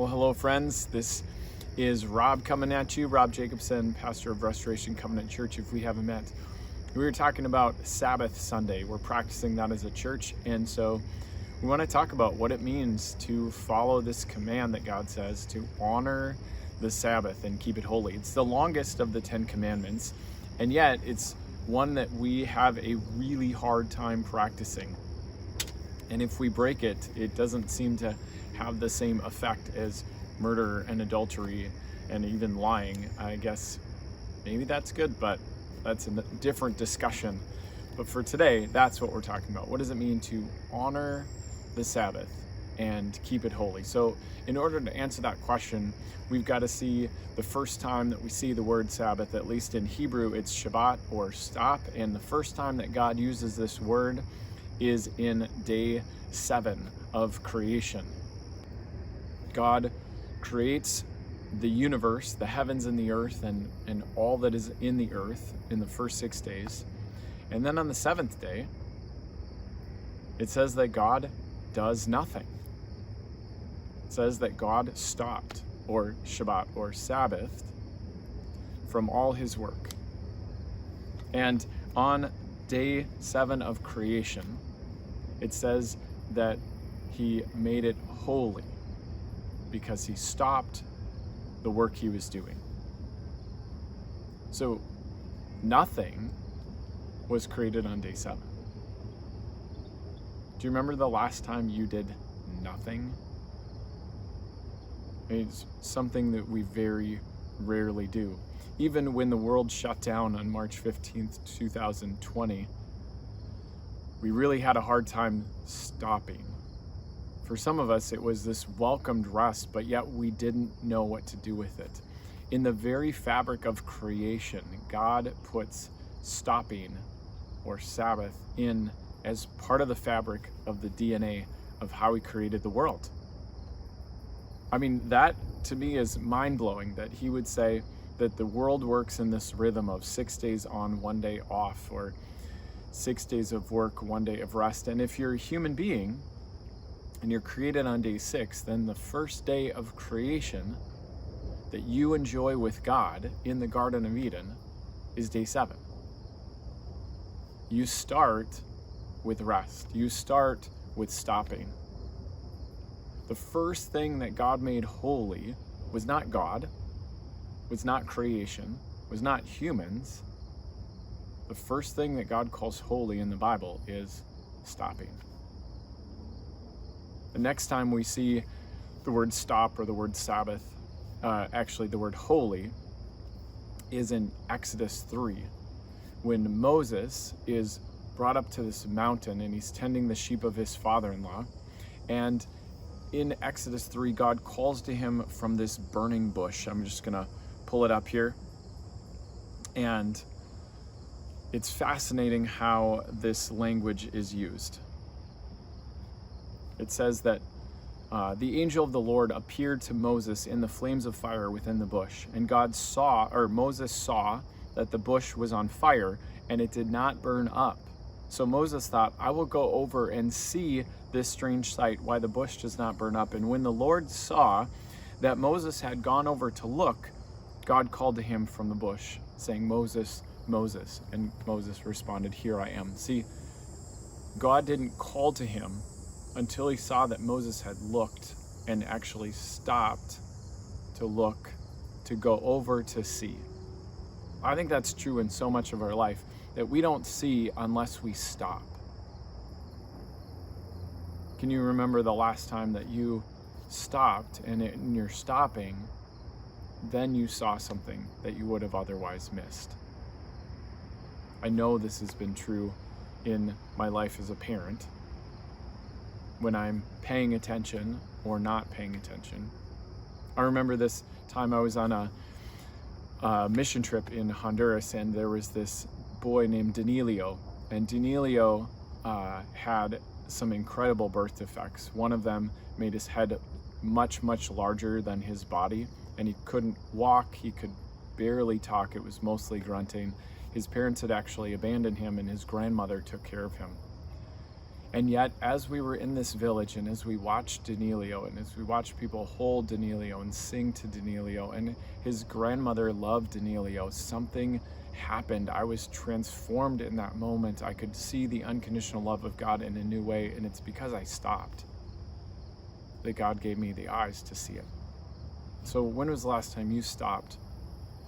Well, hello, friends. This is Rob coming at you, Rob Jacobson, pastor of Restoration Covenant Church, if we haven't met. We were talking about Sabbath Sunday. We're practicing that as a church, and so we want to talk about what it means to follow this command that God says to honor the Sabbath and keep it holy. It's the longest of the 10 commandments, and yet it's one that we have a really hard time practicing. And if we break it, it doesn't seem to have the same effect as murder and adultery and even lying. I guess maybe that's good, but that's a different discussion. But for today, that's what we're talking about. What does it mean to honor the Sabbath and keep it holy? So in order to answer that question, we've got to see the first time that we see the word Sabbath. At least in Hebrew, it's Shabbat or stop. And the first time that God uses this word is in day 7 of creation. God creates the universe, the heavens and the earth, and all that is in the earth in the first 6 days. And then on the 7th day, it says that God does nothing. It says that God stopped, or Shabbat, or Sabbath, from all his work. And on day 7 of creation, it says that he made it holy because he stopped the work he was doing. So nothing was created on day 7. Do you remember the last time you did nothing? It's something that we very rarely do. Even when the world shut down on March 15th, 2020, we really had a hard time stopping. For some of us, it was this welcomed rest, but yet we didn't know what to do with it. In the very fabric of creation, God puts stopping or Sabbath in as part of the fabric of the DNA of how he created the world. I mean, that to me is mind-blowing, that he would say that the world works in this rhythm of 6 days on, 1 day off, or 6 days of work, 1 day of rest. And if you're a human being and you're created on day 6, then the first day of creation that you enjoy with God in the Garden of Eden is day 7. You start with rest. You start with stopping. The first thing that God made holy was not God, was not creation, was not humans. The first thing that God calls holy in the Bible is stopping. The next time we see the word stop or the word Sabbath, actually the word holy, is in Exodus 3, when Moses is brought up to this mountain and he's tending the sheep of his father-in-law. And in Exodus 3, God calls to him from this burning bush. I'm just gonna pull it up here. And it's fascinating how this language is used. It says that the angel of the Lord appeared to Moses in the flames of fire within the bush. And Moses saw that the bush was on fire and it did not burn up. So Moses thought, I will go over and see this strange sight, why the bush does not burn up. And when the Lord saw that Moses had gone over to look, God called to him from the bush, saying, Moses, Moses. And Moses responded, here I am. See, God didn't call to him until he saw that Moses had looked and actually stopped to look, to go over to see. I think that's true in so much of our life, that we don't see unless we stop. Can you remember the last time that you stopped, and in your stopping, then you saw something that you would have otherwise missed? I know this has been true in my life as a parent. When I'm paying attention or not paying attention. I remember this time I was on a mission trip in Honduras, and there was this boy named Danilio. And Danilio had some incredible birth defects. One of them made his head much, much larger than his body, and he couldn't walk, he could barely talk, it was mostly grunting. His parents had actually abandoned him, and his grandmother took care of him. And yet, as we were in this village and as we watched Danilio and as we watched people hold Danilio and sing to Danilio, and his grandmother loved Danilio, something happened. I was transformed in that moment. I could see the unconditional love of God in a new way, and it's because I stopped that God gave me the eyes to see it. So when was the last time you stopped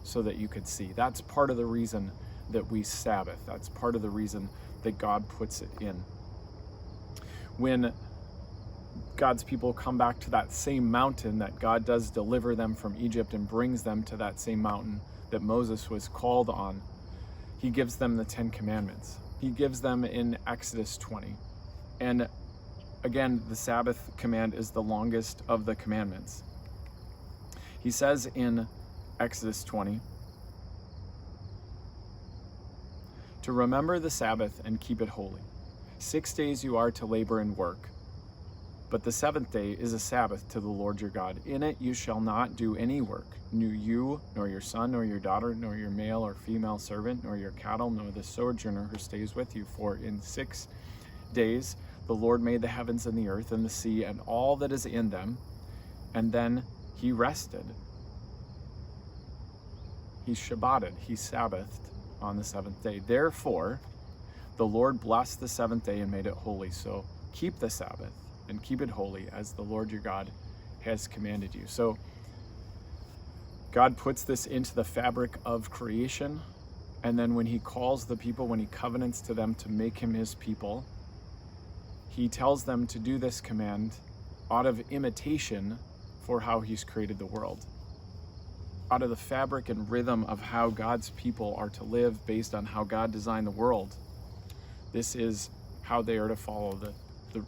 so that you could see? That's part of the reason that we Sabbath. That's part of the reason that God puts it in. When God's people come back to that same mountain that God does deliver them from Egypt and brings them to that same mountain that Moses was called on, he gives them the 10 commandments. He gives them in Exodus 20. And again, the Sabbath command is the longest of the commandments. He says in Exodus 20, to remember the Sabbath and keep it holy. 6 days you are to labor and work, but the seventh day is a Sabbath to the Lord your God. In it you shall not do any work, nor you, nor your son, nor your daughter, nor your male or female servant, nor your cattle, nor the sojourner who stays with you. For in 6 days the Lord made the heavens and the earth and the sea and all that is in them, and then he rested. He Shabbated, he Sabbathed on the seventh day. Therefore, the Lord blessed the seventh day and made it holy. So keep the Sabbath and keep it holy as the Lord your God has commanded you. So God puts this into the fabric of creation. And then when he calls the people, when he covenants to them to make him his people, he tells them to do this command out of imitation for how he's created the world. Out of the fabric and rhythm of how God's people are to live based on how God designed the world. This is how they are to follow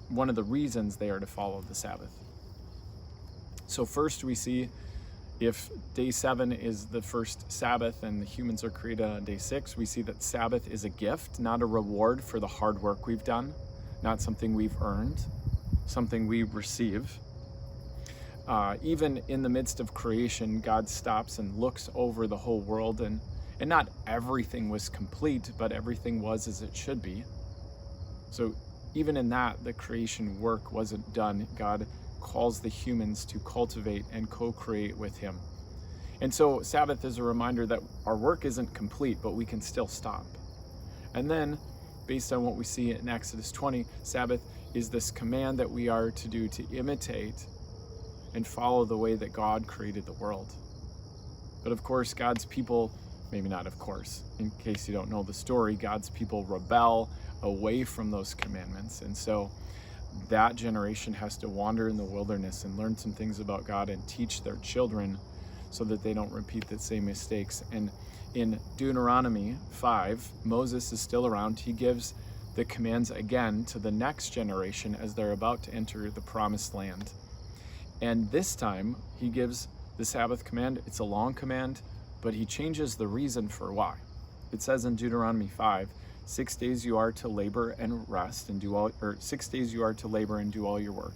one of the reasons they are to follow the Sabbath. So first we see, if day 7 is the first Sabbath and the humans are created on day 6, we see that Sabbath is a gift, not a reward for the hard work we've done, not something we've earned, something we receive. Even in the midst of creation, God stops and looks over the whole world, and not everything was complete, but everything was as it should be. So even in that, the creation work wasn't done. God calls the humans to cultivate and co-create with him. And so Sabbath is a reminder that our work isn't complete, but we can still stop. And then, based on what we see in Exodus 20, Sabbath is this command that we are to do to imitate and follow the way that God created the world. But of course, God's people, maybe not of course, in case you don't know the story, God's people rebel away from those commandments. And so that generation has to wander in the wilderness and learn some things about God and teach their children so that they don't repeat the same mistakes. And in Deuteronomy 5, Moses is still around. He gives the commands again to the next generation as they're about to enter the promised land. And this time he gives the Sabbath command. It's a long command, but he changes the reason for why. It says in Deuteronomy 5, 6 days you are to labor and rest and do all, or 6 days you are to labor and do all your work.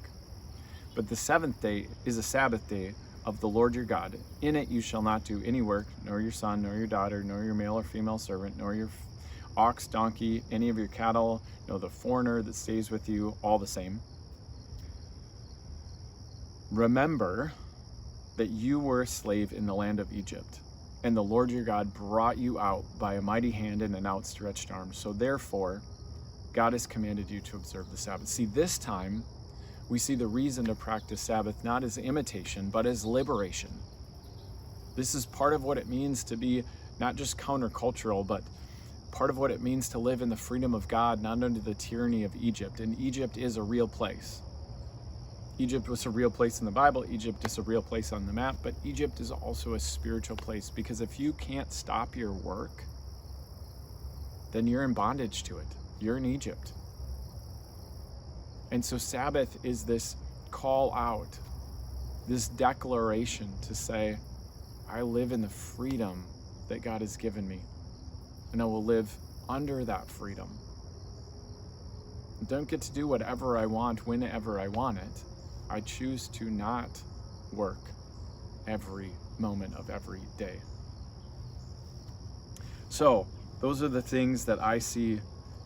But the seventh day is a Sabbath day of the Lord your God. In it you shall not do any work, nor your son, nor your daughter, nor your male or female servant, nor your ox, donkey, any of your cattle, nor the foreigner that stays with you, all the same. Remember that you were a slave in the land of Egypt, and the Lord your God brought you out by a mighty hand and an outstretched arm. So therefore, God has commanded you to observe the Sabbath. See, this time, we see the reason to practice Sabbath not as imitation, but as liberation. This is part of what it means to be not just countercultural, but part of what it means to live in the freedom of God, not under the tyranny of Egypt. And Egypt is a real place. Egypt was a real place in the Bible. Egypt is a real place on the map, but Egypt is also a spiritual place, because if you can't stop your work, then you're in bondage to it. You're in Egypt. And so Sabbath is this call out, this declaration to say, I live in the freedom that God has given me, and I will live under that freedom. I don't get to do whatever I want whenever I want it. I choose to not work every moment of every day. So those are the things that I see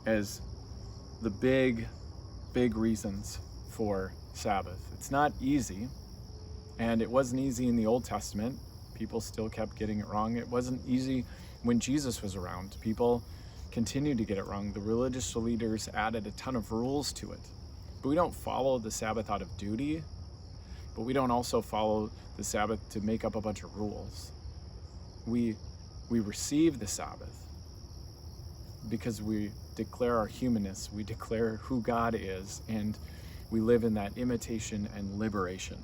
as the big big reasons for Sabbath. It's not easy, and it wasn't easy in the Old Testament. People still kept getting it wrong. It wasn't easy when Jesus was around. People continued to get it wrong. The religious leaders added a ton of rules to it. But we don't follow the Sabbath out of duty, but we don't also follow the Sabbath to make up a bunch of rules. We receive the Sabbath because we declare our humanness, we declare who God is, and we live in that imitation and liberation.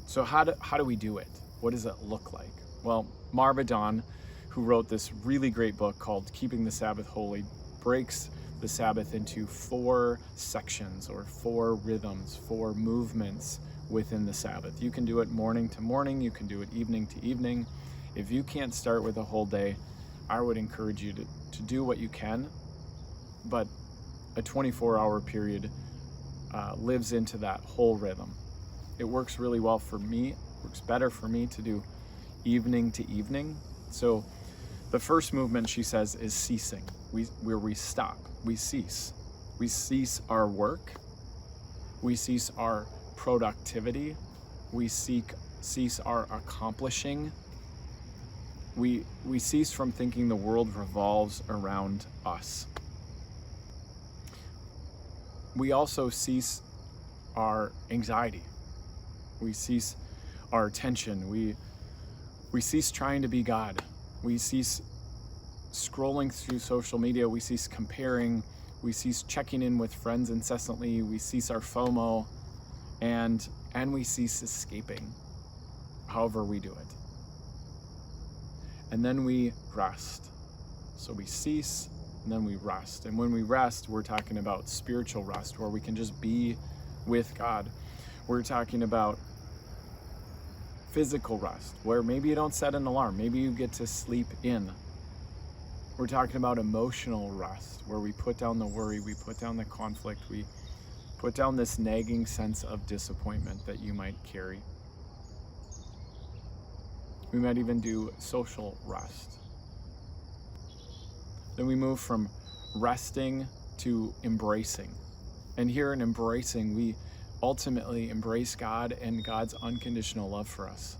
So how do we do it? What does it look like? Well, Marva Dawn, who wrote this really great book called Keeping the Sabbath Holy, breaks the Sabbath into 4 sections or 4 rhythms, 4 movements within the Sabbath. You can do it morning to morning, you can do it evening to evening. If you can't start with a whole day, I would encourage you to do what you can, but a 24-hour period lives into that whole rhythm. It works really well for me, works better for me to do evening to evening. So the first movement, she says, is ceasing, where we stop, we cease. We cease our work, we cease our productivity, we cease our accomplishing. We cease from thinking the world revolves around us. We also cease our anxiety. We cease our attention. We cease trying to be God. We cease scrolling through social media. We cease comparing. We cease checking in with friends incessantly. We cease our FOMO, and we cease escaping, however we do it. And then we rest. So we cease, and then we rest. And when we rest, we're talking about spiritual rest, where we can just be with God. We're talking about physical rest, where maybe you don't set an alarm, maybe you get to sleep in. We're talking about emotional rest, where we put down the worry, we put down the conflict, we put down this nagging sense of disappointment that you might carry. We might even do social rest. Then we move from resting to embracing. And here in embracing, we ultimately embrace God and God's unconditional love for us.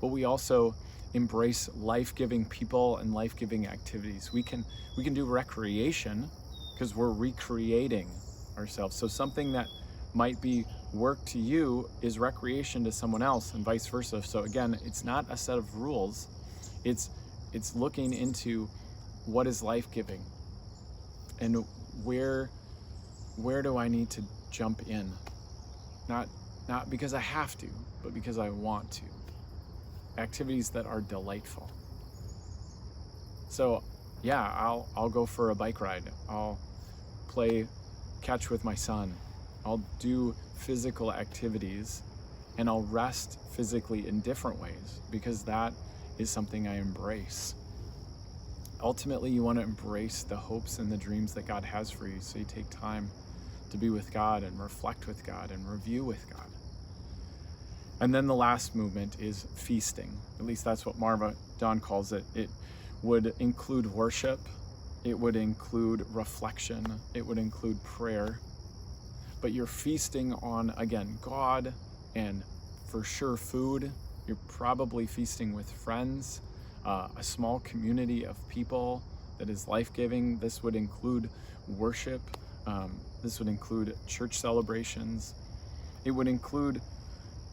But we also embrace life-giving people and life-giving activities. We can do recreation because we're recreating ourselves. So something that might be work to you is recreation to someone else, and vice versa. So again, it's not a set of rules. It's looking into what is life-giving and where do I need to jump in? Not because I have to, but because I want to. Activities that are delightful. So yeah, I'll go for a bike ride. I'll play catch with my son. I'll do physical activities, and I'll rest physically in different ways because that is something I embrace. Ultimately, you want to embrace the hopes and the dreams that God has for you, so you take time to be with God and reflect with God and review with God. And then the last movement is feasting. At least that's what Marva Dawn calls it. It would include worship. It would include reflection. It would include prayer. But you're feasting on, again, God and for sure food. You're probably feasting with friends, a small community of people that is life-giving. This would include worship. This would include church celebrations. It would include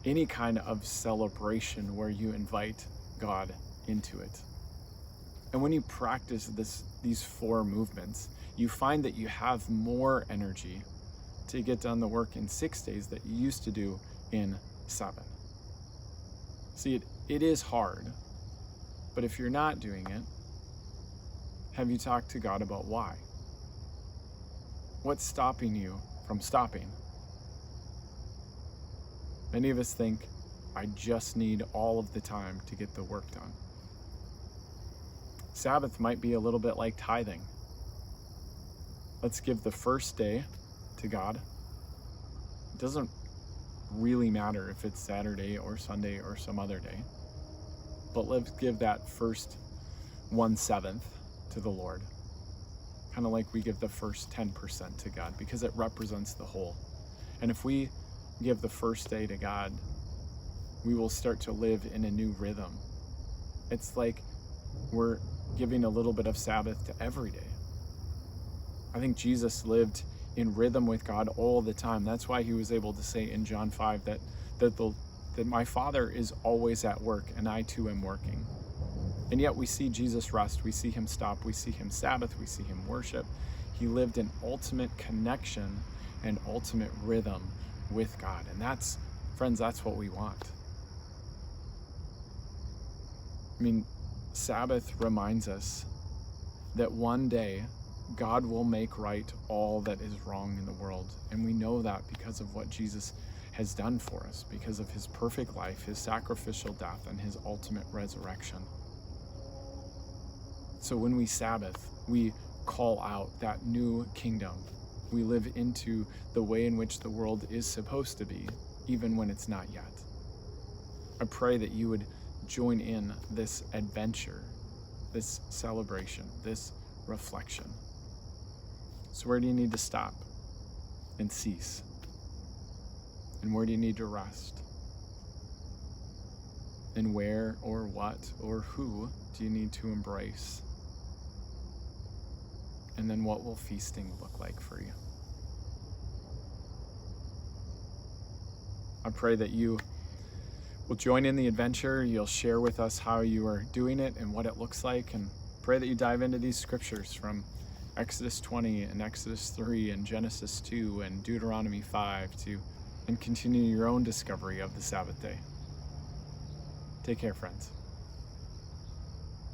any kind of celebration where you invite God into it. And when you practice these 4 movements, you find that you have more energy to get done the work in 6 days that you used to do in 7. See, it is hard, but if you're not doing it, have you talked to God about why? What's stopping you from stopping? Many of us think, I just need all of the time to get the work done. Sabbath might be a little bit like tithing. Let's give the first day to God. It doesn't really matter if it's Saturday or Sunday or some other day, but let's give that first 1/7 to the Lord. kind of like we give the first 10% to God, because it represents the whole. And if we give the first day to God, we will start to live in a new rhythm. It's like we're giving a little bit of Sabbath to every day. I think Jesus lived in rhythm with God all the time. That's why he was able to say in John 5 that my Father is always at work and I too am working. And yet we see Jesus rest, we see him stop, we see him Sabbath, we see him worship. He lived in ultimate connection and ultimate rhythm with God. And that's, friends, that's what we want. I mean, Sabbath reminds us that one day God will make right all that is wrong in the world. And we know that because of what Jesus has done for us, because of his perfect life, his sacrificial death, and his ultimate resurrection. So when we Sabbath, we call out that new kingdom. We live into the way in which the world is supposed to be, even when it's not yet. I pray that you would join in this adventure, this celebration, this reflection. So where do you need to stop and cease? And where do you need to rest? And where or what or who do you need to embrace? And then what will feasting look like for you? I pray that you will join in the adventure. You'll share with us how you are doing it and what it looks like. And pray that you dive into these scriptures from Exodus 20 and Exodus 3 and Genesis 2 and Deuteronomy 5 and continue your own discovery of the Sabbath day. Take care, friends.